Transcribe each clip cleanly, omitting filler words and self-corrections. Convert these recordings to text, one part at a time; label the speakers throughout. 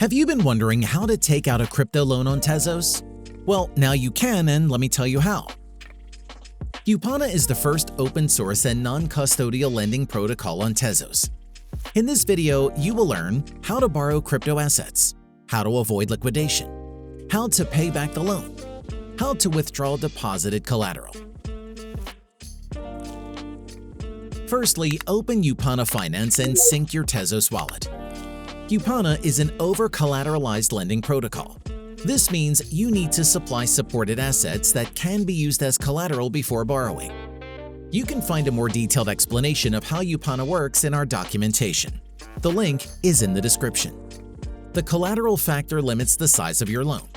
Speaker 1: Have you been wondering how to take out a crypto loan on Tezos? Well, now you can, and let me tell you how. Yupana is the first open source and non-custodial lending protocol on Tezos. In this video, you will learn how to borrow crypto assets, how to avoid liquidation, how to pay back the loan, how to withdraw deposited collateral. Firstly, open Yupana Finance and sync your Tezos wallet. Yupana is an over-collateralized lending protocol. This means you need to supply supported assets that can be used as collateral before borrowing. You can find a more detailed explanation of how Yupana works in our documentation. The link is in the description. The collateral factor limits the size of your loan.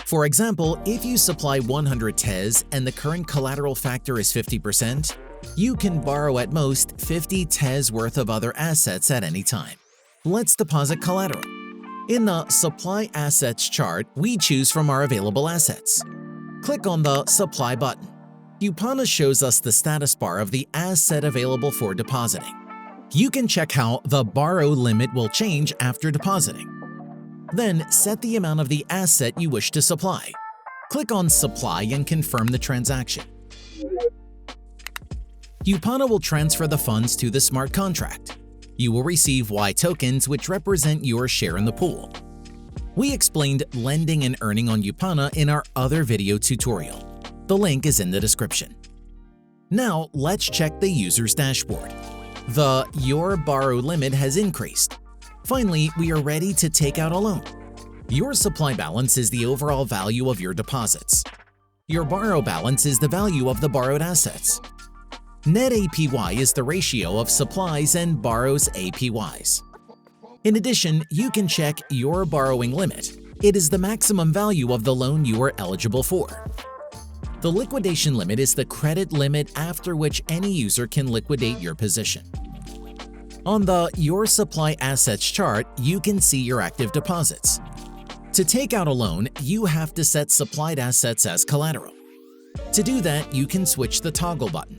Speaker 1: For example, if you supply 100 TES and the current collateral factor is 50%, you can borrow at most 50 TES worth of other assets at any time. Let's deposit collateral. In the Supply Assets chart, we choose from our available assets. Click on the Supply button. Yupana shows us the status bar of the asset available for depositing. You can check how the borrow limit will change after depositing. Then set the amount of the asset you wish to supply. Click on Supply and confirm the transaction. Yupana will transfer the funds to the smart contract. You will receive Y tokens, which represent your share in the pool. We explained lending and earning on Yupana in our other video tutorial. The link is in the description. Now let's check the user's dashboard. The Your Borrow limit has increased. Finally, we are ready to take out a loan. Your supply balance is the overall value of your deposits. Your borrow balance is the value of the borrowed assets. Net APY is the ratio of supplies and borrows APYs. In addition, you can check your borrowing limit. It is the maximum value of the loan you are eligible for. The liquidation limit is the credit limit after which any user can liquidate your position. On the Your Supply Assets chart, you can see your active deposits. To take out a loan, you have to set supplied assets as collateral. To do that, you can switch the toggle button.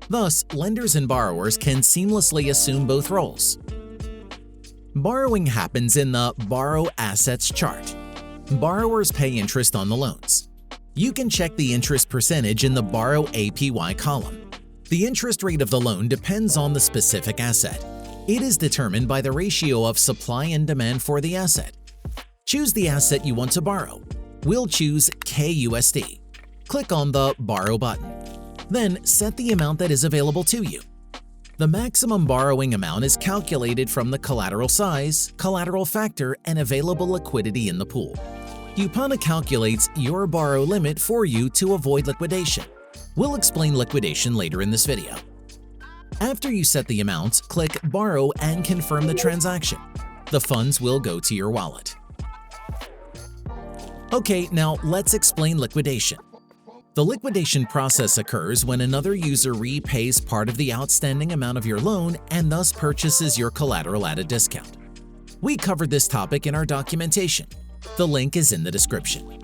Speaker 1: Thus, lenders and borrowers can seamlessly assume both roles. Borrowing happens in the Borrow Assets chart. Borrowers pay interest on the loans. You can check the interest percentage in the Borrow APY column. The interest rate of the loan depends on the specific asset. It is determined by the ratio of supply and demand for the asset. Choose the asset you want to borrow. We'll choose KUSD. Click on the Borrow button. Then set the amount that is available to you. The maximum borrowing amount is calculated from the collateral size, collateral factor, and available liquidity in the pool. Yupana calculates your borrow limit for you to avoid liquidation. We'll explain liquidation later in this video. After you set the amounts, click Borrow and confirm the transaction. The funds will go to your wallet. Okay, now let's explain liquidation. The liquidation process occurs when another user repays part of the outstanding amount of your loan and thus purchases your collateral at a discount. We covered this topic in our documentation. The link is in the description.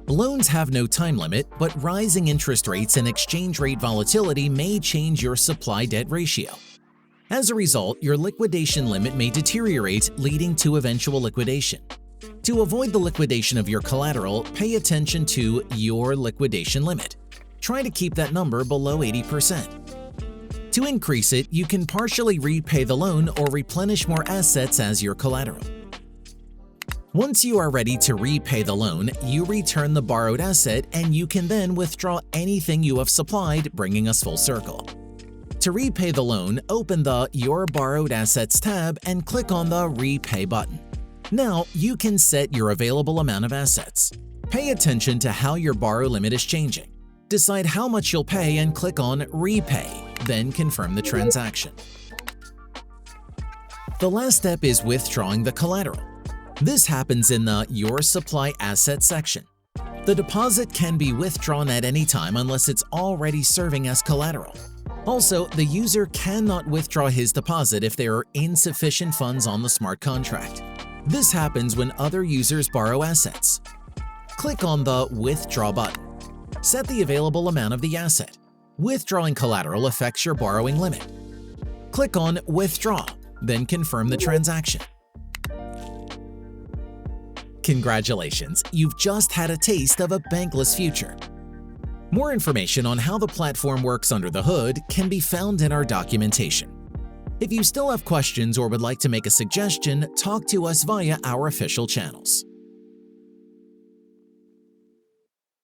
Speaker 1: Loans have no time limit, but rising interest rates and exchange rate volatility may change your supply-debt ratio. As a result, your liquidation limit may deteriorate, leading to eventual liquidation. To avoid the liquidation of your collateral, pay attention to your liquidation limit. Try to keep that number below 80%. To increase it, you can partially repay the loan or replenish more assets as your collateral. Once you are ready to repay the loan, you return the borrowed asset and you can then withdraw anything you have supplied, bringing us full circle. To repay the loan, open the Your Borrowed Assets tab and click on the Repay button. Now, you can set your available amount of assets. Pay attention to how your borrow limit is changing. Decide how much you'll pay and click on Repay, then confirm the transaction. The last step is withdrawing the collateral. This happens in the Your Supply Assets section. The deposit can be withdrawn at any time unless it's already serving as collateral. Also, the user cannot withdraw his deposit if there are insufficient funds on the smart contract. This happens when other users borrow assets. Click on the Withdraw button. Set the available amount of the asset. Withdrawing collateral affects your borrowing limit. Click on Withdraw, then confirm the transaction. Congratulations, you've just had a taste of a bankless future. More information on how the platform works under the hood can be found in our documentation. If you still have questions or would like to make a suggestion, talk to us via our official channels.